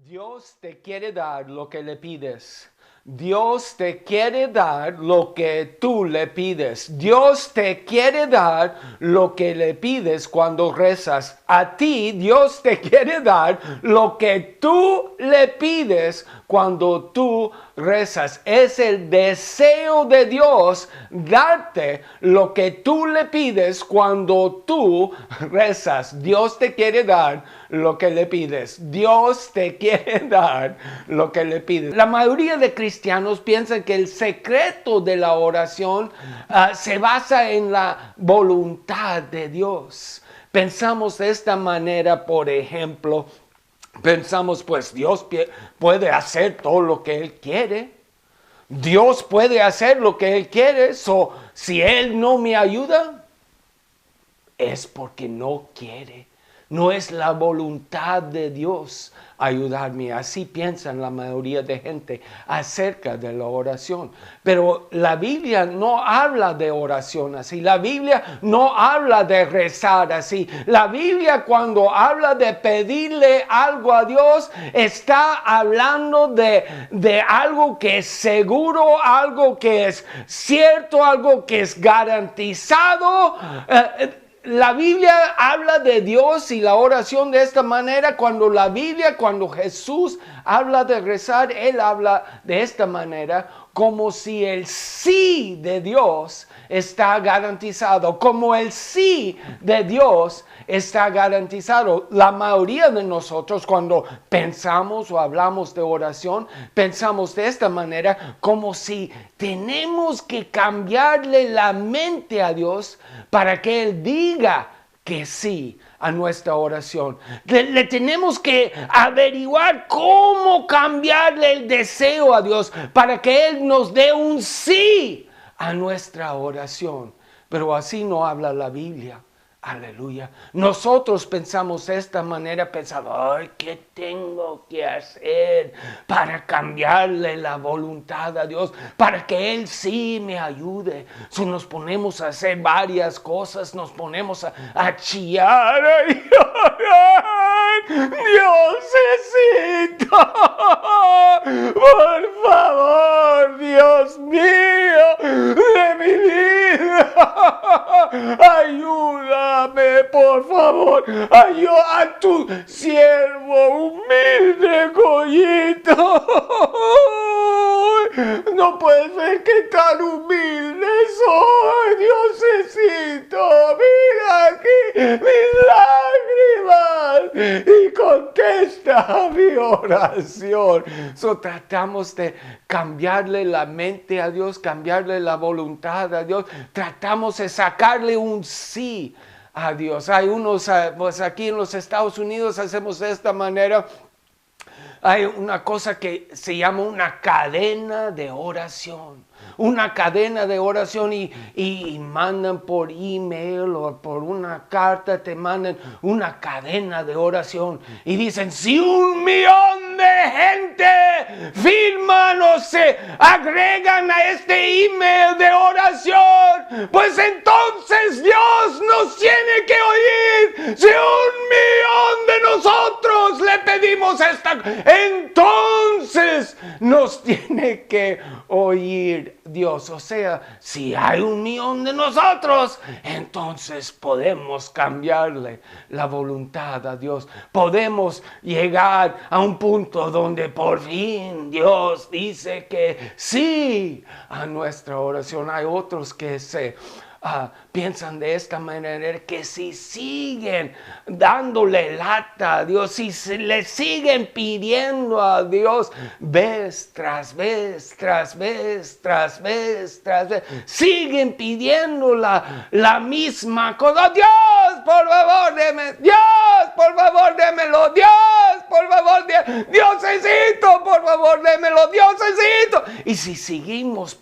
Dios te quiere dar lo que le pides. Dios te quiere dar lo que tú le pides. Dios te quiere dar lo que le pides cuando rezas. A ti Dios te quiere dar lo que tú le pides cuando tú rezas. Es el deseo de Dios darte lo que tú le pides cuando tú rezas. Dios te quiere dar lo que le pides. Dios te quiere dar lo que le pides. La mayoría de cristianos piensan que el secreto de la oración se basa en la voluntad de Dios. Pensamos de esta manera, por ejemplo, pensamos pues Dios puede hacer todo lo que Él quiere. Dios puede hacer lo que Él quiere. Si Él no me ayuda, es porque no quiere. No es la voluntad de Dios ayudarme. Así piensan la mayoría de gente acerca de la oración. Pero la Biblia no habla de oración así. La Biblia no habla de rezar así. La Biblia, cuando habla de pedirle algo a Dios, está hablando de algo que es seguro, algo que es cierto, algo que es garantizado. La Biblia habla de Dios y la oración de esta manera. Cuando Jesús habla de rezar, Él habla de esta manera, como si el sí de Dios está garantizado, como el sí de Dios está garantizado. La mayoría de nosotros, cuando pensamos o hablamos de oración, pensamos de esta manera, como si tenemos que cambiarle la mente a Dios para que Él diga que sí a nuestra oración. Le tenemos que averiguar cómo cambiarle el deseo a Dios para que Él nos dé un sí a nuestra oración. Pero así no habla la Biblia. Aleluya. Nosotros pensamos de esta manera, pensando, ay, ¿qué tengo que hacer para cambiarle la voluntad a Dios? Para que Él sí me ayude. Si nos ponemos a hacer varias cosas, nos ponemos a chillar. Ay, Diosecito, por favor, Dios mío, de mi vida, ayúdame, por favor, ayuda a tu siervo humilde, Goyito. No puede ser que tan humilde soy, Diosecito, mira aquí mis lágrimas y contesta mi oración. Tratamos de cambiarle la mente a Dios, cambiarle la voluntad a Dios, tratamos de sacarle un sí a Dios. Hay unos, pues aquí en los Estados Unidos hacemos de esta manera. Hay una cosa que se llama una cadena de oración. Una cadena de oración y mandan por email o por una carta, te mandan una cadena de oración. Y dicen, si 1,000,000 de gente firman o se agregan a este email de oración, pues entonces Dios nos tiene que oír. Si 1,000,000 de nosotros le pedimos entonces nos tiene que oír Dios. O sea, si hay 1,000,000 de nosotros, entonces podemos cambiarle la voluntad a Dios. Podemos llegar a un punto donde por fin Dios dice que sí a nuestra oración. Hay otros que piensan de esta manera, que si siguen dándole lata a Dios, si le siguen pidiendo a Dios vez tras vez, siguen pidiendo la misma cosa. Dios, por favor, Dios, por favor, démelo, Dios, por favor, Diosecito, por favor, démelo, Diosecito. Y si seguimos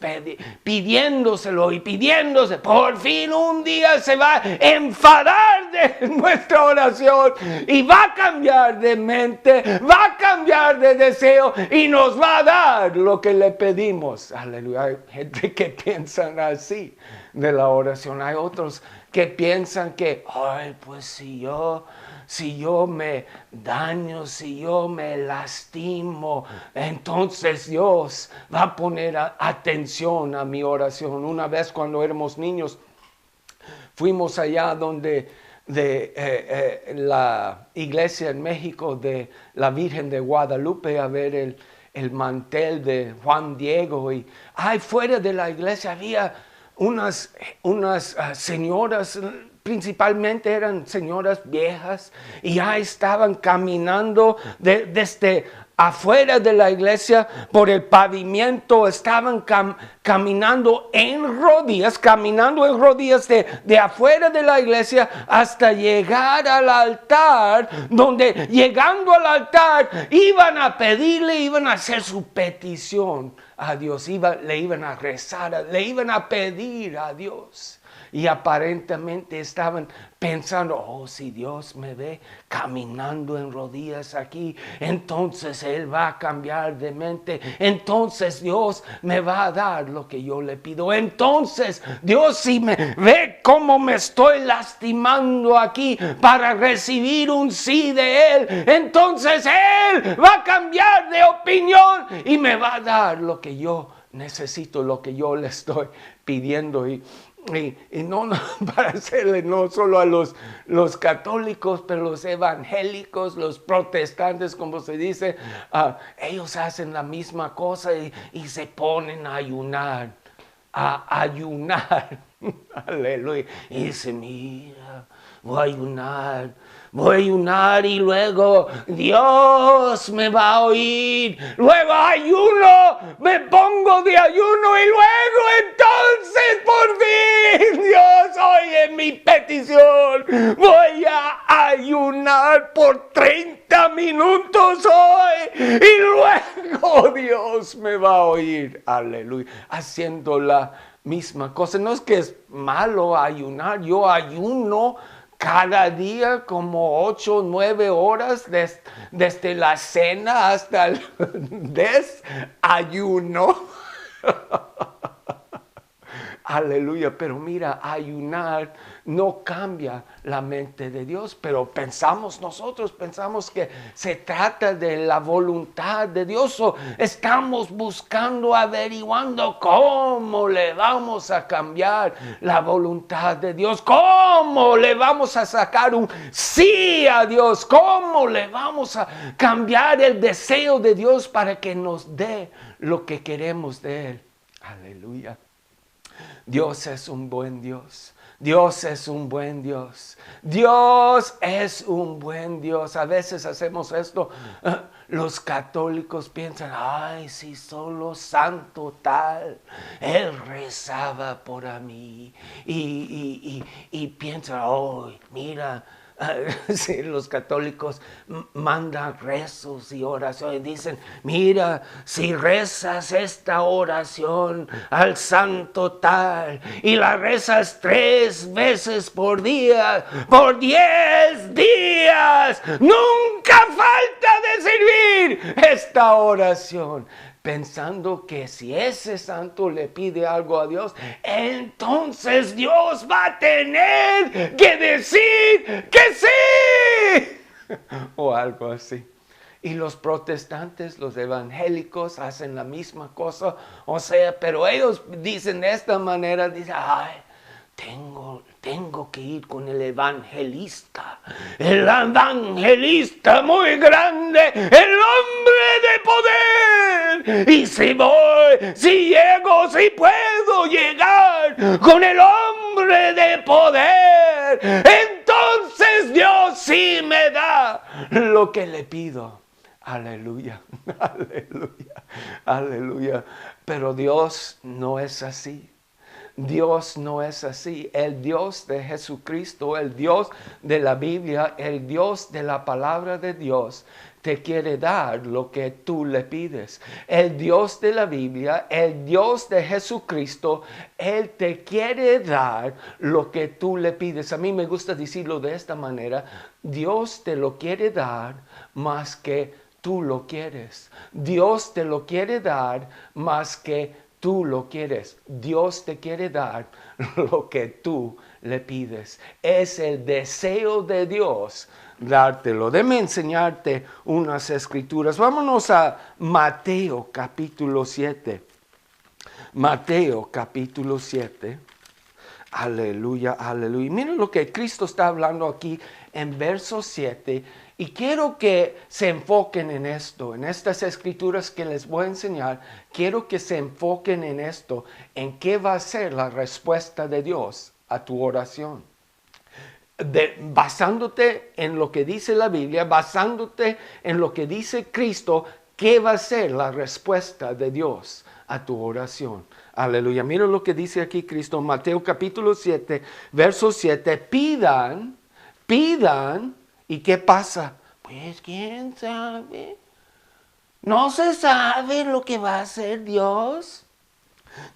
pidiéndoselo y pidiéndose, por fin un día se va a enfadar de nuestra oración y va a cambiar de mente, va a cambiar de deseo y nos va a dar lo que le pedimos. Aleluya. Hay gente que piensa así de la oración. Hay otros que piensan que, ay, pues si yo me daño, si yo me lastimo, entonces Dios va a poner atención a mi oración. Una vez cuando éramos niños, fuimos allá donde la iglesia en México de la Virgen de Guadalupe a ver el mantel de Juan Diego, y fuera de la iglesia había unas señoras, principalmente eran señoras viejas, y ya estaban caminando desde afuera de la iglesia por el pavimento, estaban caminando en rodillas de afuera de la iglesia hasta llegar al altar, donde llegando al altar iban a pedirle, iban a hacer su petición a Dios, le iban a rezar, le iban a pedir a Dios. Y aparentemente estaban pensando, oh, si Dios me ve caminando en rodillas aquí, entonces Él va a cambiar de mente. Entonces Dios me va a dar lo que yo le pido. Entonces Dios, si me ve cómo me estoy lastimando aquí para recibir un sí de Él, entonces Él va a cambiar de opinión y me va a dar lo que yo necesito, lo que yo le estoy pidiendo. Y no para hacerle no solo a los católicos, pero los evangélicos, los protestantes, como se dice, ellos hacen la misma cosa y se ponen a ayunar. Aleluya. Y dice, mira, voy a ayunar y luego Dios me va a oír. Luego ayuno, me pongo de ayuno y luego entonces por fin Dios oye mi petición. Voy a ayunar por 30 minutos hoy y luego Dios me va a oír. Aleluya. Haciendo la misma cosa. No es que es malo ayunar, yo ayuno cada día como 8 o 9 horas desde la cena hasta el desayuno. Aleluya, pero mira, ayunar no cambia la mente de Dios, pero nosotros pensamos que se trata de la voluntad de Dios, o estamos buscando, averiguando cómo le vamos a cambiar la voluntad de Dios, cómo le vamos a sacar un sí a Dios, cómo le vamos a cambiar el deseo de Dios para que nos dé lo que queremos de Él. Aleluya. Dios es un buen Dios. Dios es un buen Dios. Dios es un buen Dios. A veces hacemos esto. Los católicos piensan, ay, si solo santo tal, él rezaba por mí. Y piensan, oh, mira, sí, los católicos mandan rezos y oraciones. Dicen, mira, si rezas esta oración al santo tal y la rezas 3 veces por día, por 10 días, nunca falta de servir esta oración. Pensando que si ese santo le pide algo a Dios, entonces Dios va a tener que decir que sí. O algo así. Y los protestantes, los evangélicos hacen la misma cosa. O sea, pero ellos dicen de esta manera, dicen, ay, tengo que ir con el evangelista muy grande, el hombre de poder. Y si puedo llegar con el hombre de poder, entonces Dios sí me da lo que le pido. Aleluya, aleluya, aleluya. Pero Dios no es así. Dios no es así. El Dios de Jesucristo, el Dios de la Biblia, el Dios de la palabra de Dios, te quiere dar lo que tú le pides. El Dios de la Biblia, el Dios de Jesucristo, Él te quiere dar lo que tú le pides. A mí me gusta decirlo de esta manera. Dios te lo quiere dar más que tú lo quieres. Dios te lo quiere dar más que tú lo quieres. Dios te quiere dar lo que tú le pides. Es el deseo de Dios dártelo. Déjame enseñarte unas escrituras. Vámonos a Mateo capítulo 7. Mateo capítulo 7. Aleluya, aleluya. Miren lo que Cristo está hablando aquí en verso 7. Y quiero que se enfoquen en esto, en estas escrituras que les voy a enseñar. Quiero que se enfoquen en esto, en qué va a ser la respuesta de Dios a tu oración. Basándote en lo que dice la Biblia, basándote en lo que dice Cristo, ¿qué va a ser la respuesta de Dios a tu oración? Aleluya. Mira lo que dice aquí Cristo, Mateo capítulo 7, verso 7. Pidan, ¿y qué pasa? Pues quién sabe. No se sabe lo que va a hacer Dios.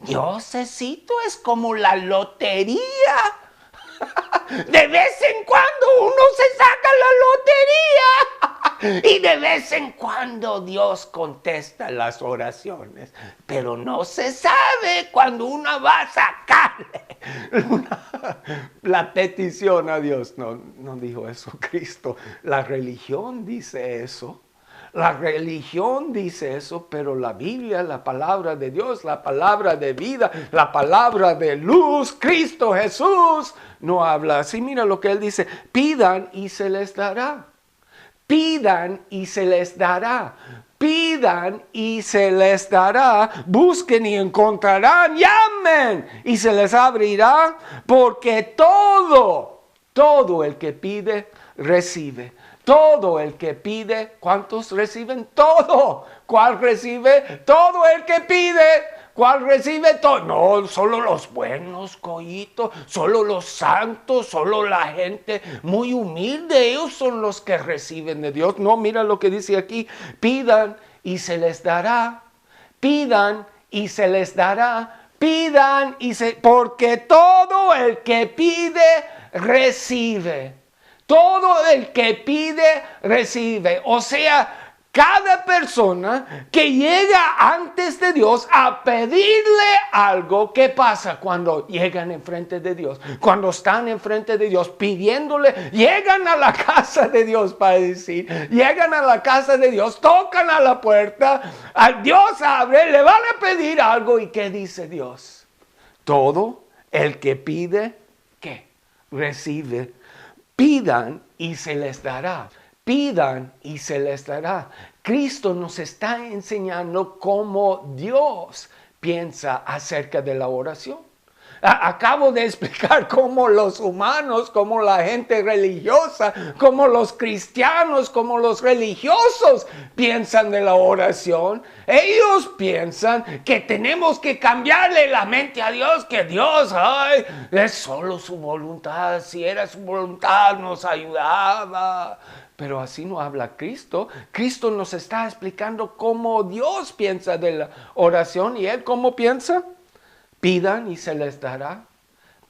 Diosecito es como la lotería. De vez en cuando uno se saca la lotería y de vez en cuando Dios contesta las oraciones, pero no se sabe cuándo uno va a sacarle la petición a Dios. No dijo eso Cristo. La religión dice eso. La religión dice eso, pero la Biblia, la palabra de Dios, la palabra de vida, la palabra de luz, Cristo Jesús, no habla así. Mira lo que Él dice, pidan y se les dará. Pidan y se les dará. Pidan y se les dará. Busquen y encontrarán. Llamen y se les abrirá. Porque todo el que pide, recibe. Todo el que pide, ¿cuántos reciben? Todo. ¿Cuál recibe? Todo el que pide. ¿Cuál recibe todo? No, solo los buenos, Coyito, solo los santos, solo la gente muy humilde, ellos son los que reciben de Dios. No, mira lo que dice aquí, pidan y se les dará, pidan y se les dará, pidan y se... Porque todo el que pide, recibe. Todo el que pide, recibe. O sea, cada persona que llega antes de Dios a pedirle algo, ¿qué pasa cuando llegan enfrente de Dios? Cuando están enfrente de Dios pidiéndole, llegan a la casa de Dios para decir, llegan a la casa de Dios, tocan a la puerta, Dios abre, le van a pedir algo y ¿qué dice Dios? Todo el que pide, ¿qué? Recibe. Pidan y se les dará. Pidan y se les dará. Cristo nos está enseñando cómo Dios piensa acerca de la oración. Acabo de explicar cómo los humanos, cómo la gente religiosa, cómo los cristianos, cómo los religiosos piensan de la oración. Ellos piensan que tenemos que cambiarle la mente a Dios, que Dios, es solo su voluntad. Si era su voluntad, nos ayudaba. Pero así no habla Cristo. Cristo nos está explicando cómo Dios piensa de la oración. ¿Y Él cómo piensa? Pidan y se les dará.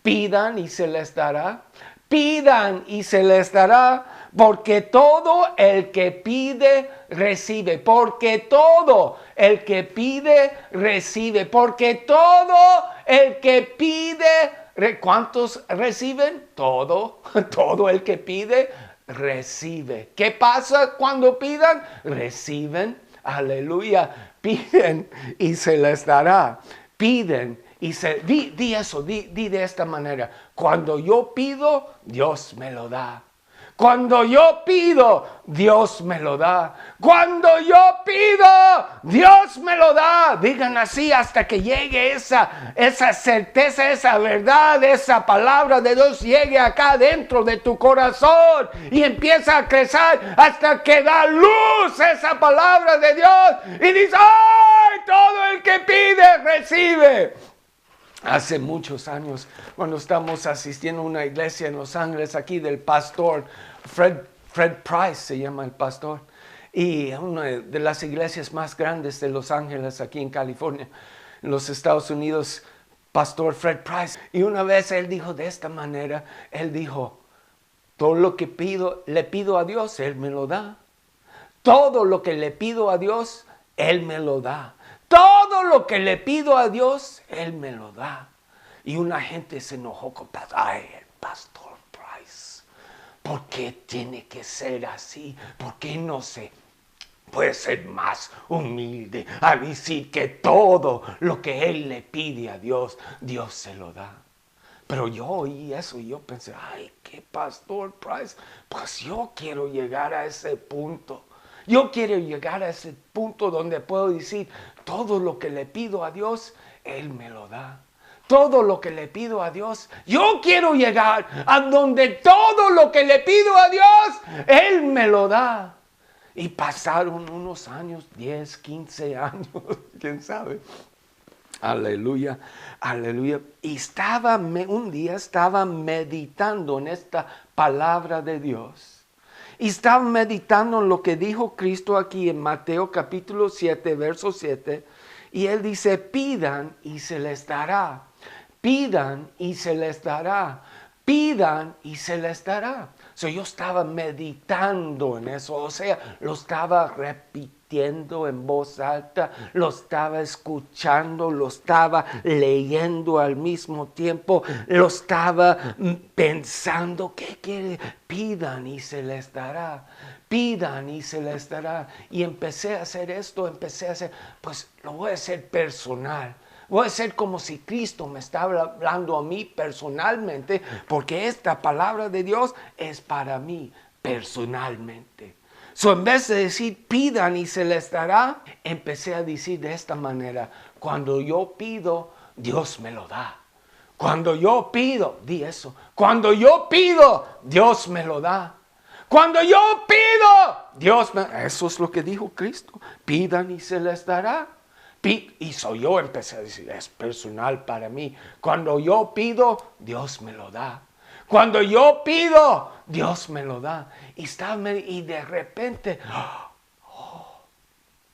Pidan y se les dará. Pidan y se les dará. Porque todo el que pide, recibe. Porque todo el que pide, recibe. Porque todo el que pide, ¿cuántos reciben? Todo. Todo el que pide, recibe. ¿Qué pasa cuando pidan? Reciben. Aleluya. Piden y se les dará. Piden y se... Di eso, di de esta manera. Cuando yo pido, Dios me lo da. Cuando yo pido, Dios me lo da. Cuando yo pido, Dios me lo da. Digan así hasta que llegue esa certeza, esa verdad, esa palabra de Dios llegue acá dentro de tu corazón y empieza a crecer hasta que da luz esa palabra de Dios y dice, ¡ay! Todo el que pide, recibe. Hace muchos años, cuando estamos asistiendo a una iglesia en Los Ángeles, aquí del pastor Fred Price, se llama el pastor, y una de las iglesias más grandes de Los Ángeles, aquí en California, en los Estados Unidos, pastor Fred Price. Y una vez él dijo de esta manera, él dijo, todo lo que le pido a Dios, Él me lo da. Todo lo que le pido a Dios, Él me lo da. Todo lo que le pido a Dios, Él me lo da. Y una gente se enojó con pastor. Ay, el Pastor Price, ¿por qué tiene que ser así? ¿Por qué no se puede ser más humilde a decir que todo lo que él le pide a Dios, Dios se lo da? Pero yo oí eso y yo pensé, ay, qué Pastor Price, pues yo quiero llegar a ese punto. Yo quiero llegar a ese punto donde puedo decir, todo lo que le pido a Dios, Él me lo da. Todo lo que le pido a Dios, yo quiero llegar a donde todo lo que le pido a Dios, Él me lo da. Y pasaron unos años, 10, 15 años, quién sabe. Aleluya, aleluya. Y un día estaba meditando en esta palabra de Dios. Y estaba meditando en lo que dijo Cristo aquí en Mateo capítulo 7, verso 7. Y Él dice, pidan y se les dará. Pidan y se les dará. Pidan y se les dará. Yo estaba meditando en eso, o sea, lo estaba repitiendo en voz alta, lo estaba escuchando, lo estaba leyendo al mismo tiempo, lo estaba pensando, ¿qué quiere? Pidan y se les dará. Pidan y se les dará. Y empecé a hacer esto, pues lo voy a hacer personal. Voy a ser como si Cristo me está hablando a mí personalmente, porque esta palabra de Dios es para mí personalmente. En vez de decir pidan y se les dará, empecé a decir de esta manera, cuando yo pido, Dios me lo da. Cuando yo pido, di eso, cuando yo pido, Dios me lo da. Cuando yo pido, eso es lo que dijo Cristo, pidan y se les dará. Y yo empecé a decir, es personal para mí. Cuando yo pido, Dios me lo da. Cuando yo pido, Dios me lo da. Y de repente,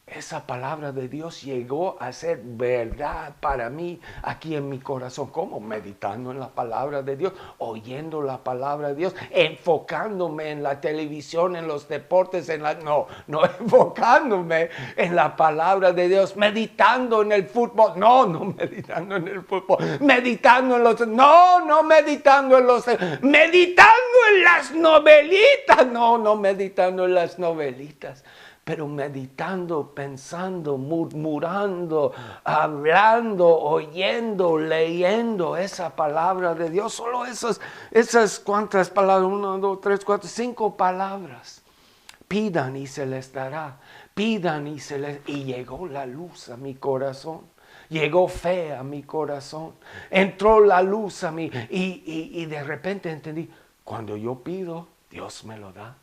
esa palabra de Dios llegó a ser verdad para mí aquí en mi corazón. ¿Cómo? Meditando en la palabra de Dios, oyendo la palabra de Dios, enfocándome en la televisión, en los deportes, no enfocándome en la palabra de Dios, meditando en el fútbol, no meditando en el fútbol, meditando en meditando en las novelitas, no meditando en las novelitas. Pero meditando, pensando, murmurando, hablando, oyendo, leyendo esa palabra de Dios. Solo esas cuantas palabras, 1, 2, 3, 4, 5 palabras. Pidan y se les dará. Pidan y y llegó la luz a mi corazón. Llegó fe a mi corazón. Entró la luz a mí. Y de repente entendí, cuando yo pido, Dios me lo da.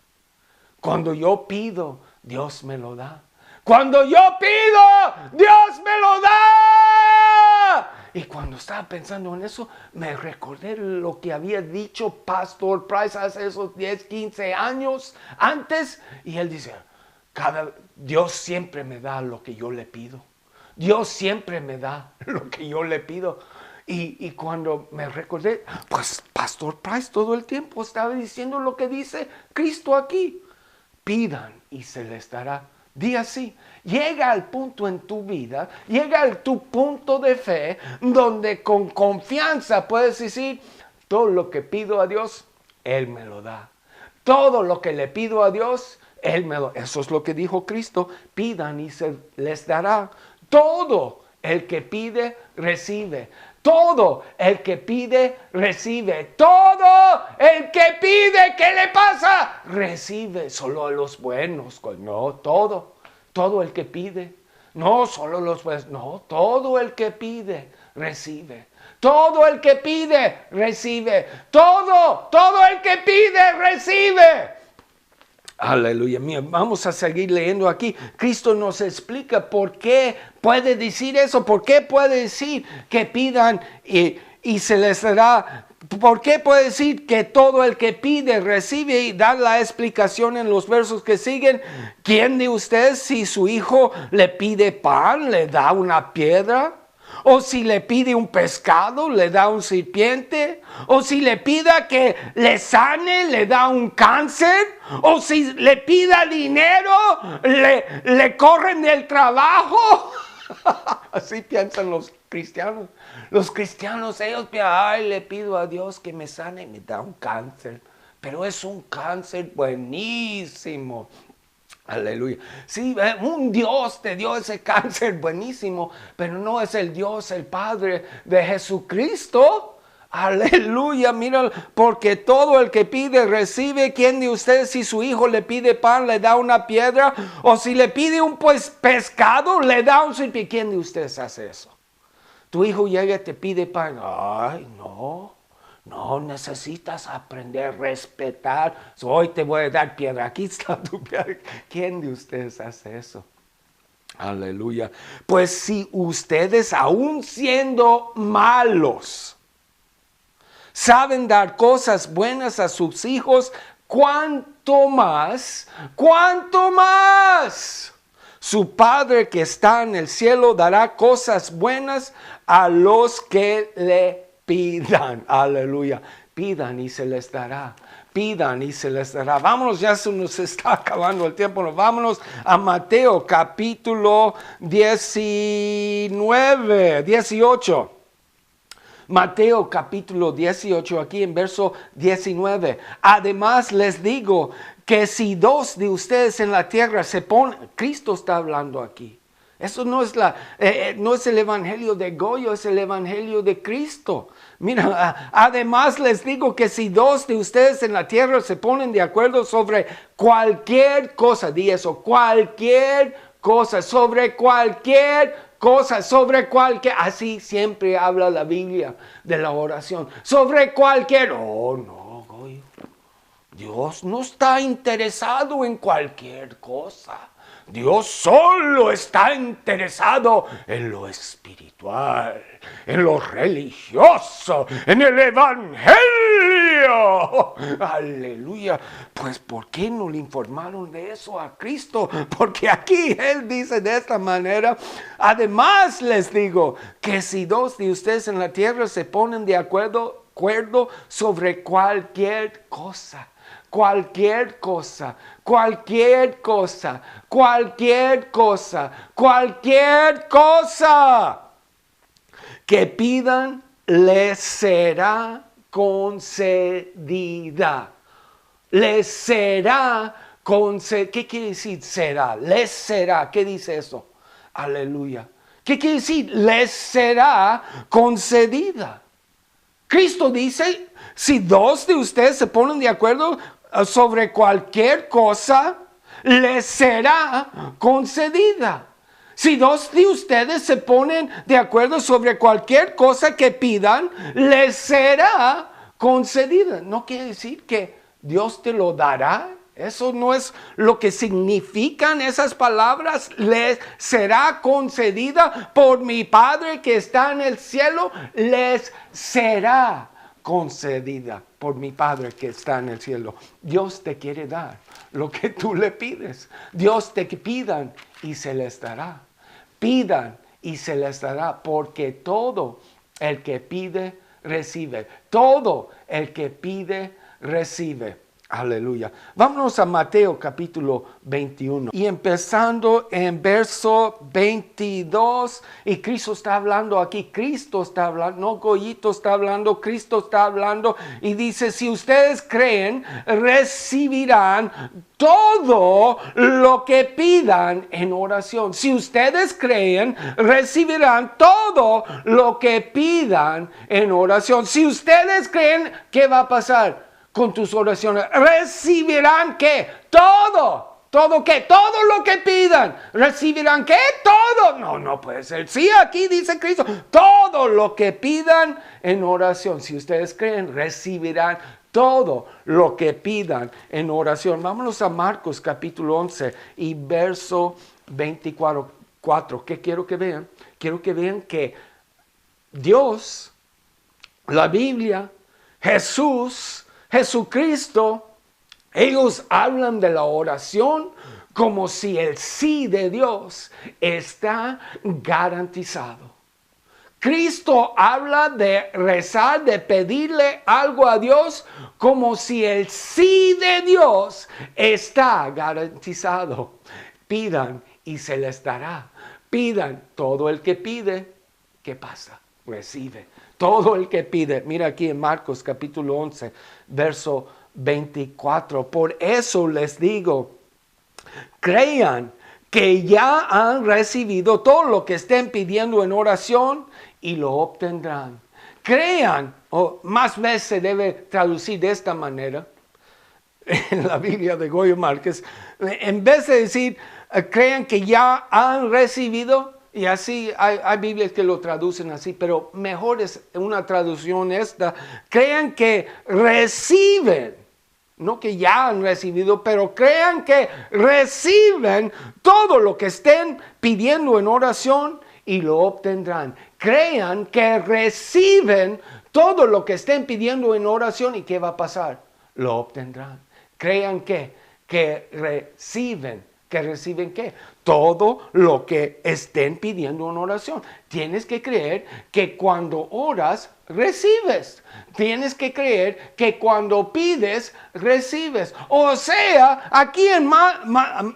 Cuando yo pido, Dios me lo da. Cuando yo pido, Dios me lo da. Y cuando estaba pensando en eso, me recordé lo que había dicho Pastor Price hace esos 10, 15 años antes. Y él dice, Dios siempre me da lo que yo le pido. Dios siempre me da lo que yo le pido. Y cuando me recordé, pues Pastor Price todo el tiempo estaba diciendo lo que dice Cristo aquí. Pidan y se les dará. Di así, llega al punto en tu vida, llega a tu punto de fe, donde con confianza puedes decir, todo lo que pido a Dios, Él me lo da. Todo lo que le pido a Dios, Él me lo da. Eso es lo que dijo Cristo, pidan y se les dará. Todo el que pide, recibe. Todo el que pide, recibe. Todo el que pide, ¿qué le pasa? Recibe. Solo a los buenos. No, todo el que pide. No, solo los buenos. No, todo el que pide, recibe. Todo el que pide, recibe. Todo el que pide, recibe. Aleluya. Mira, vamos a seguir leyendo aquí. Cristo nos explica por qué puede decir eso, por qué puede decir que pidan y se les dará. ¿Por qué puede decir que todo el que pide recibe? Y dar la explicación en los versos que siguen. ¿Quién de ustedes, si su hijo le pide pan, le da una piedra? O si le pide un pescado, le da un serpiente. O si le pida que le sane, le da un cáncer. O si le pida dinero, le corren del trabajo. Así piensan los cristianos. Los cristianos, ellos piensan, ay, le pido a Dios que me sane y me da un cáncer. Pero es un cáncer buenísimo. Aleluya. Sí, un Dios te dio ese cáncer buenísimo, pero no es el Dios, el Padre de Jesucristo. Aleluya, mira, porque todo el que pide recibe. ¿Quién de ustedes, si su hijo le pide pan, le da una piedra? O si le pide un pescado, le da un serpiente. ¿Quién de ustedes hace eso? Tu hijo llega y te pide pan. Ay, no. No, necesitas aprender a respetar. Hoy te voy a dar piedra. Aquí está tu piedra. ¿Quién de ustedes hace eso? Aleluya. Pues si ustedes, aún siendo malos, saben dar cosas buenas a sus hijos, ¿cuánto más su Padre que está en el cielo dará cosas buenas a los que le pidan? Aleluya. Pidan y se les dará. Pidan y se les dará. Vámonos, ya se nos está acabando el tiempo. Vámonos a Mateo capítulo 18. Mateo capítulo 18, aquí en verso 19. Además les digo que si dos de ustedes en la tierra se ponen, Cristo está hablando aquí. Eso no es, no es el evangelio de Goyo, es el evangelio de Cristo. Mira, además les digo que si dos de ustedes en la tierra se ponen de acuerdo sobre cualquier cosa, di eso, cualquier cosa, sobre cualquier cosa, sobre cualquier, así siempre habla la Biblia de la oración, sobre cualquier, oh no, Goyo, Dios no está interesado en cualquier cosa. Dios solo está interesado en lo espiritual, en lo religioso, en el evangelio. Aleluya. Pues ¿por qué no le informaron de eso a Cristo? Porque aquí Él dice de esta manera. Además les digo que si dos de ustedes en la tierra se ponen de acuerdo sobre cualquier cosa, cualquier cosa, cualquier cosa, cualquier cosa, cualquier cosa que pidan, les será concedida. Les será concedida. ¿Qué quiere decir será? Les será. ¿Qué dice eso? Aleluya. ¿Qué quiere decir? Les será concedida. Cristo dice, si dos de ustedes se ponen de acuerdo sobre cualquier cosa, les será concedida. Si dos de ustedes se ponen de acuerdo sobre cualquier cosa que pidan, les será concedida. No quiere decir que Dios te lo dará. Eso no es lo que significan esas palabras. Les será concedida por mi Padre que está en el cielo. Les será concedida por mi Padre que está en el cielo. Dios te quiere dar lo que tú le pides. Dios te pidan y se les dará. Pidan y se les dará, porque todo el que pide, recibe. Todo el que pide, recibe. Aleluya. Vámonos a Mateo capítulo 21. Y empezando en verso 22. Y Cristo está hablando aquí. Cristo está hablando. No Goyito está hablando. Cristo está hablando. Y dice, si ustedes creen, recibirán todo lo que pidan en oración. Si ustedes creen, recibirán todo lo que pidan en oración. Si ustedes creen, ¿qué va a pasar con tus oraciones? Recibirán ¿qué? Todo. ¿Todo qué? Todo lo que pidan. ¿Recibirán qué? Todo. No puede ser. Sí, aquí dice Cristo. Todo lo que pidan en oración. Si ustedes creen, recibirán todo lo que pidan en oración. Vámonos a Marcos capítulo 11 y verso 24. ¿Qué quiero que vean? Quiero que vean que Dios, la Biblia, Jesucristo, ellos hablan de la oración como si el sí de Dios está garantizado. Cristo habla de rezar, de pedirle algo a Dios como si el sí de Dios está garantizado. Pidan y se les dará. Pidan. Todo el que pide, ¿qué pasa? Recibe. Todo el que pide. Mira aquí en Marcos capítulo 11, verso 24. Por eso les digo, crean que ya han recibido todo lo que estén pidiendo en oración y lo obtendrán. Crean, o más veces se debe traducir de esta manera, en la Biblia de Goyo Márquez, en vez de decir, crean que ya han recibido, y así hay Biblias que lo traducen así, pero mejor es una traducción esta, crean que reciben, no que ya han recibido, pero crean que reciben todo lo que estén pidiendo en oración y lo obtendrán. Crean que reciben todo lo que estén pidiendo en oración y ¿qué va a pasar? Lo obtendrán. Crean que reciben. ¿Que reciben qué? Todo lo que estén pidiendo en oración. Tienes que creer que cuando oras, recibes. Tienes que creer que cuando pides, recibes. O sea, aquí en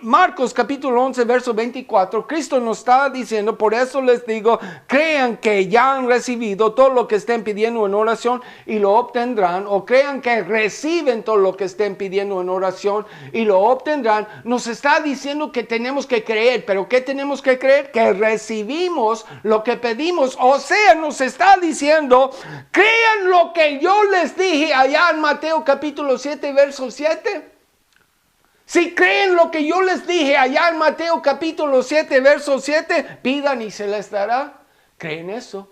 Marcos capítulo 11, verso 24, Cristo nos está diciendo, por eso les digo, crean que ya han recibido todo lo que estén pidiendo en oración y lo obtendrán. O crean que reciben todo lo que estén pidiendo en oración y lo obtendrán. Nos está diciendo que tenemos que creer, pero ¿qué tenemos que creer? Que recibimos lo que pedimos. O sea, nos está diciendo, crean lo que yo les dije allá en Mateo capítulo 7, verso 7. Si creen lo que yo les dije allá en Mateo capítulo 7, verso 7, pidan y se les dará. ¿Creen eso?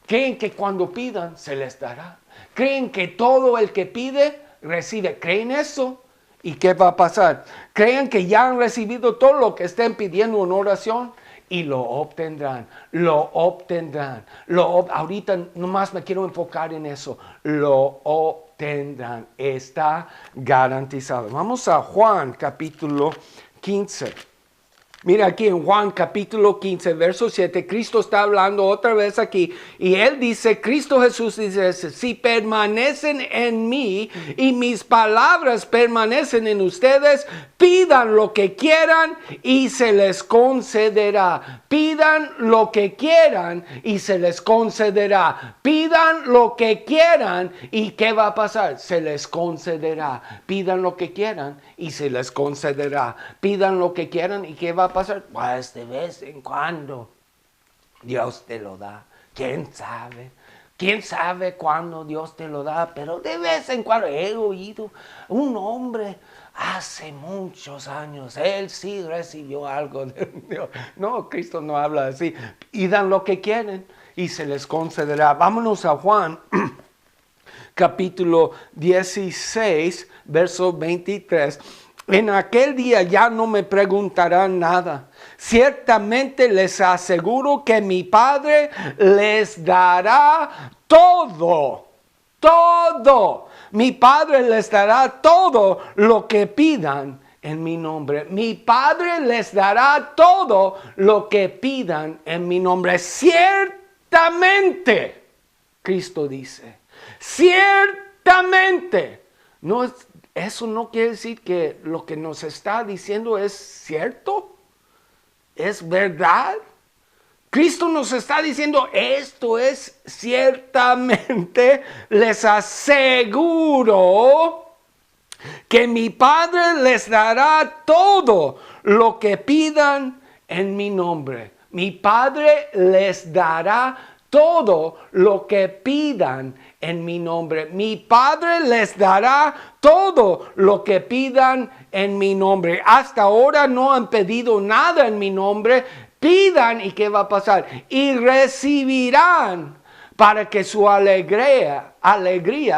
¿Creen que cuando pidan se les dará? ¿Creen que todo el que pide recibe? ¿Creen eso? ¿Y qué va a pasar? ¿Creen que ya han recibido todo lo que estén pidiendo en oración? Y lo obtendrán, lo obtendrán. Ahorita nomás me quiero enfocar en eso. Lo obtendrán. Está garantizado. Vamos a Juan capítulo 15. Mira aquí en Juan capítulo 15, verso 7, Cristo está hablando otra vez aquí y Él dice, Cristo Jesús dice, si permanecen en mí y mis palabras permanecen en ustedes, pidan lo que quieran y se les concederá. Pidan lo que quieran y se les concederá. Pidan lo que quieran y ¿qué va a pasar? Se les concederá. Pidan lo que quieran y se les concederá. Pidan lo que quieran y ¿qué va a pasar? Pues de vez en cuando Dios te lo da. ¿Quién sabe? ¿Quién sabe cuándo Dios te lo da? Pero de vez en cuando he oído un hombre hace muchos años, él sí recibió algo de Dios. No, Cristo no habla así. Y dan lo que quieren y se les concederá. Vámonos a Juan capítulo 16, verso 23. En aquel día ya no me preguntarán nada. Ciertamente les aseguro que mi Padre les dará todo. Todo. Mi Padre les dará todo lo que pidan en mi nombre. Mi Padre les dará todo lo que pidan en mi nombre. Ciertamente, Cristo dice, ciertamente. Eso no quiere decir que lo que nos está diciendo es cierto, es verdad. Cristo nos está diciendo, esto es ciertamente, les aseguro que mi Padre les dará todo lo que pidan en mi nombre. Mi Padre les dará todo lo que pidan en mi nombre. Mi Padre les dará todo lo que pidan en mi nombre. Hasta ahora no han pedido nada en mi nombre. Pidan y ¿qué va a pasar? Y recibirán para que su alegría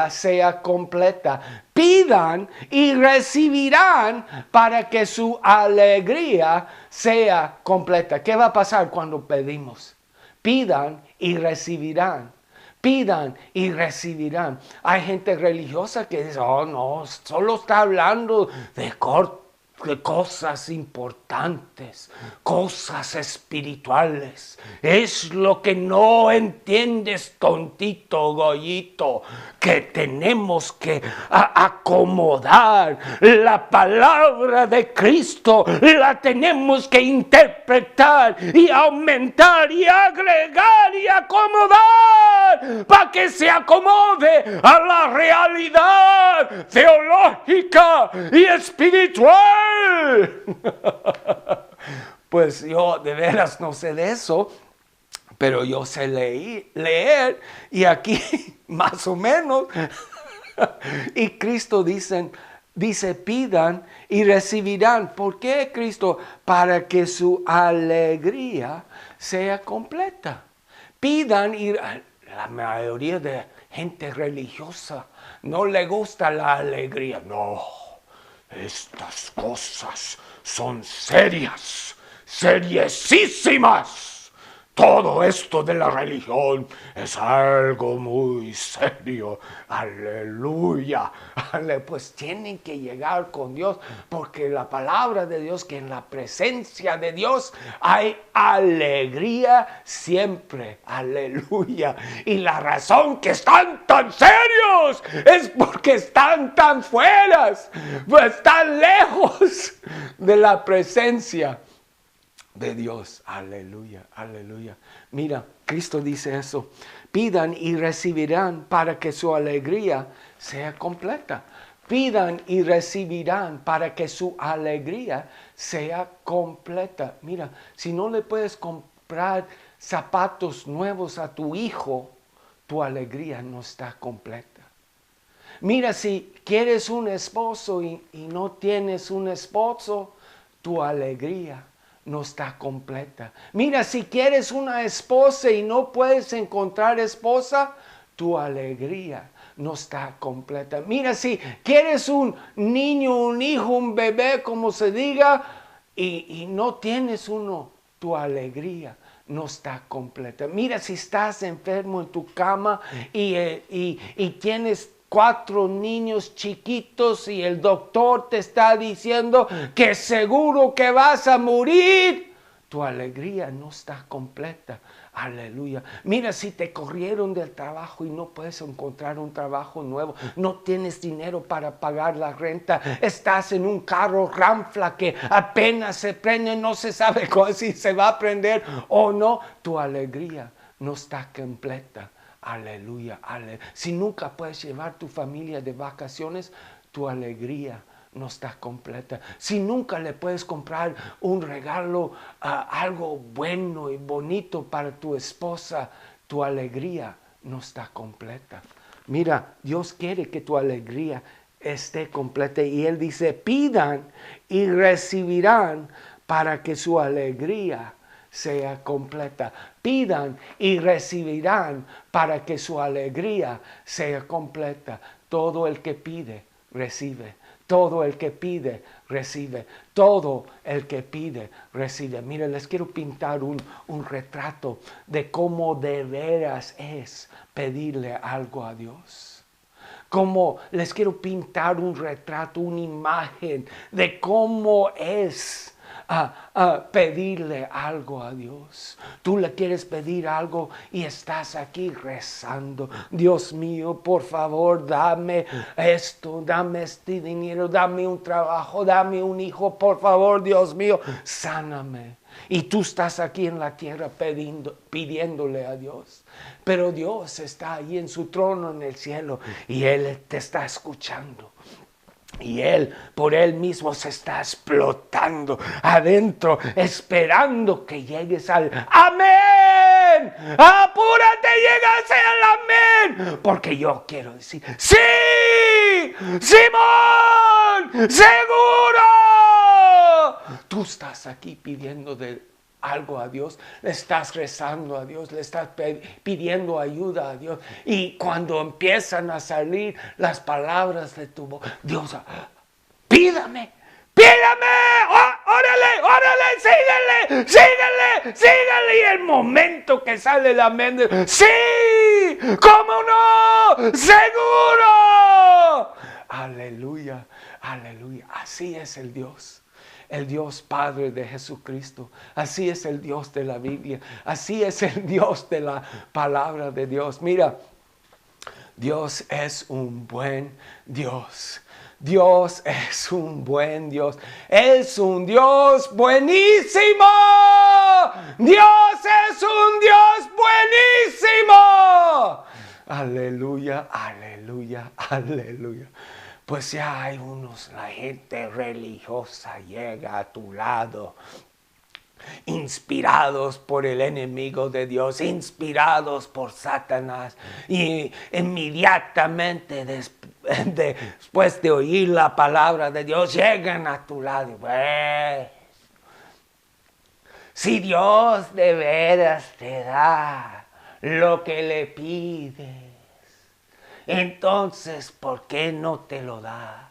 sea completa. Pidan y recibirán para que su alegría sea completa. ¿Qué va a pasar cuando pedimos? Pidan y recibirán. Pidan y recibirán. Hay gente religiosa que dice, oh no, solo está hablando de corto de cosas importantes, cosas espirituales. Es lo que no entiendes, tontito goyito, que tenemos que acomodar la palabra de Cristo, la tenemos que interpretar y aumentar y agregar y acomodar para que se acomode a la realidad teológica y espiritual. Pues yo de veras no sé de eso, pero yo sé leer y aquí más o menos. Y Cristo dice, pidan y recibirán. ¿Por qué, Cristo? Para que su alegría sea completa. Pidan y la mayoría de gente religiosa no le gusta la alegría. No, estas cosas son serias, seriosísimas. Todo esto de la religión es algo muy serio. Aleluya. Pues tienen que llegar con Dios, porque la palabra de Dios, que en la presencia de Dios hay alegría siempre. Aleluya. Y la razón que están tan serios es porque están tan fuera, pues tan lejos de la presencia de Dios. Aleluya, aleluya. Mira, Cristo dice eso. Pidan y recibirán para que su alegría sea completa. Pidan y recibirán para que su alegría sea completa. Mira, si no le puedes comprar zapatos nuevos a tu hijo, tu alegría no está completa. Mira, si quieres un esposo y no tienes un esposo, tu alegría no está completa. Mira, si quieres una esposa y no puedes encontrar esposa, tu alegría no está completa. Mira, si quieres un niño, un hijo, un bebé, como se diga, y no tienes uno, tu alegría no está completa. Mira, si estás enfermo en tu cama y tienes 4 niños chiquitos y el doctor te está diciendo que seguro que vas a morir, tu alegría no está completa. Aleluya. Mira, si te corrieron del trabajo y no puedes encontrar un trabajo nuevo, no tienes dinero para pagar la renta, estás en un carro ranfla que apenas se prende, no se sabe si se va a prender o no, tu alegría no está completa. Aleluya, aleluya. Si nunca puedes llevar tu familia de vacaciones, tu alegría no está completa. Si nunca le puedes comprar un regalo, algo bueno y bonito para tu esposa, tu alegría no está completa. Mira, Dios quiere que tu alegría esté completa y Él dice, pidan y recibirán para que su alegría sea completa. Pidan y recibirán para que su alegría sea completa. Todo el que pide, recibe. Todo el que pide, recibe. Todo el que pide, recibe. Miren, les quiero pintar un retrato de cómo de veras es pedirle algo a Dios. Como les quiero pintar un retrato, una imagen de cómo es pedirle algo a Dios. Tú le quieres pedir algo y estás aquí rezando. Dios mío, por favor, dame esto, dame este dinero, dame un trabajo, dame un hijo, por favor, Dios mío, sáname. Y tú estás aquí en la tierra pidiéndole a Dios. Pero Dios está ahí en su trono en el cielo y Él te está escuchando. Y Él, por Él mismo, se está explotando adentro, esperando que llegues al amén. Apúrate, llegas al amén. Porque yo quiero decir, sí, Simón, seguro. Tú estás aquí pidiendo algo a Dios, le estás rezando a Dios, le estás pidiendo ayuda a Dios. Y cuando empiezan a salir las palabras de tu boca, Dios, pídame, órale, síguele. Y el momento que sale el amén, sí, ¿cómo no? Seguro. Aleluya, aleluya. Así es el Dios. el Dios Padre de Jesucristo. Así es el Dios de la Biblia. Así es el Dios de la palabra de Dios. Mira, Dios es un buen Dios. Dios es un buen Dios. Es un Dios buenísimo. Dios es un Dios buenísimo. Aleluya, aleluya, aleluya. Pues ya hay la gente religiosa llega a tu lado, inspirados por el enemigo de Dios, inspirados por Satanás, y inmediatamente después de oír la palabra de Dios, llegan a tu lado. Pues, si Dios de veras te da lo que le pides, entonces, ¿por qué no te lo da?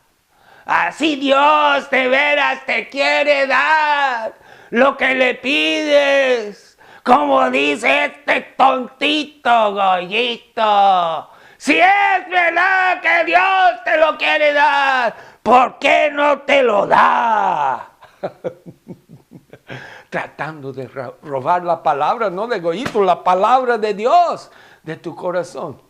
Así Dios de veras te quiere dar lo que le pides. Como dice este tontito Goyito. Si es verdad que Dios te lo quiere dar, ¿por qué no te lo da? Tratando de robar la palabra, no de Goyito, la palabra de Dios de tu corazón.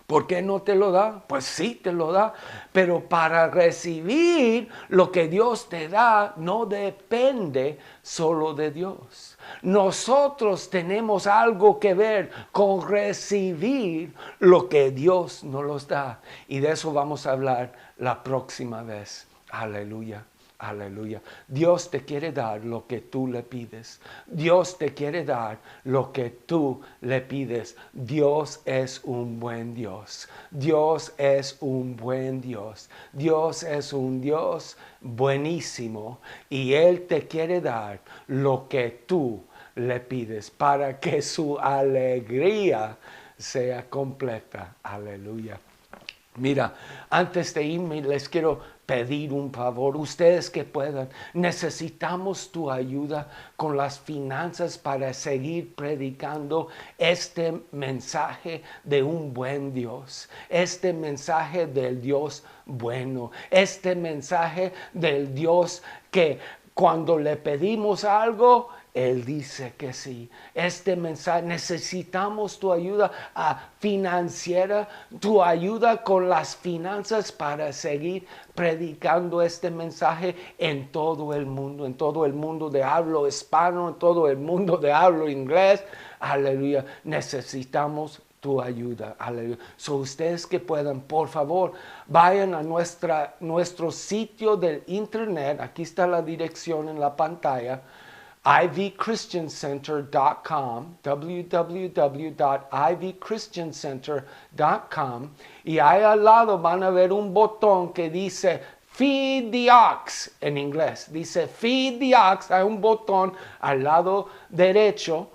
¿Por qué no te lo da? Pues sí te lo da, pero para recibir lo que Dios te da no depende solo de Dios. Nosotros tenemos algo que ver con recibir lo que Dios nos da. Y de eso vamos a hablar la próxima vez. Aleluya. Aleluya. Dios te quiere dar lo que tú le pides. Dios te quiere dar lo que tú le pides. Dios es un buen Dios. Dios es un buen Dios. Dios es un Dios buenísimo. Y Él te quiere dar lo que tú le pides para que su alegría sea completa. Aleluya. Mira, antes de irme les quiero pedir un favor. Ustedes que puedan, necesitamos tu ayuda con las finanzas para seguir predicando este mensaje de un buen Dios. Este mensaje del Dios bueno. Este mensaje del Dios que cuando le pedimos algo, Él dice que sí. Este mensaje, necesitamos tu ayuda financiera, tu ayuda con las finanzas para seguir predicando este mensaje en todo el mundo de hablo hispano, en todo el mundo de hablo inglés. Aleluya. Necesitamos tu ayuda. Aleluya. So, ustedes que puedan, por favor, vayan a nuestro sitio del internet. Aquí está la dirección en la pantalla. ivchristiancenter.com, www.ivchristiancenter.com, y ahí al lado van a ver un botón que dice Feed the Ox en inglés. Dice Feed the Ox. Hay un botón al lado derecho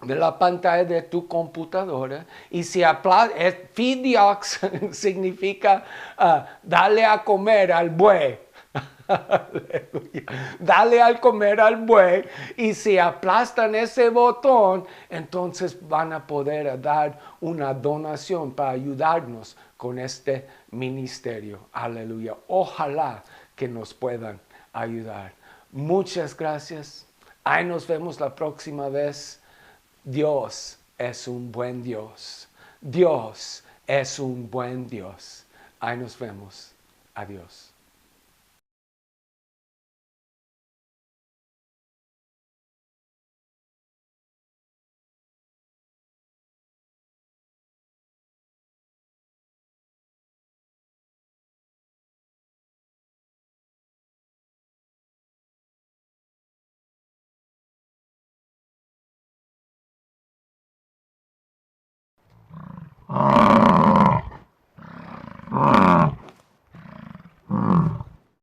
de la pantalla de tu computadora, y si Feed the Ox significa dale a comer al buey. Aleluya. Dale al comer al buey, y si aplastan ese botón, entonces van a poder dar una donación para ayudarnos con este ministerio. Aleluya. Ojalá que nos puedan ayudar. Muchas gracias. Ahí nos vemos la próxima vez. Dios es un buen Dios. Dios es un buen Dios. Ahí nos vemos. Adiós.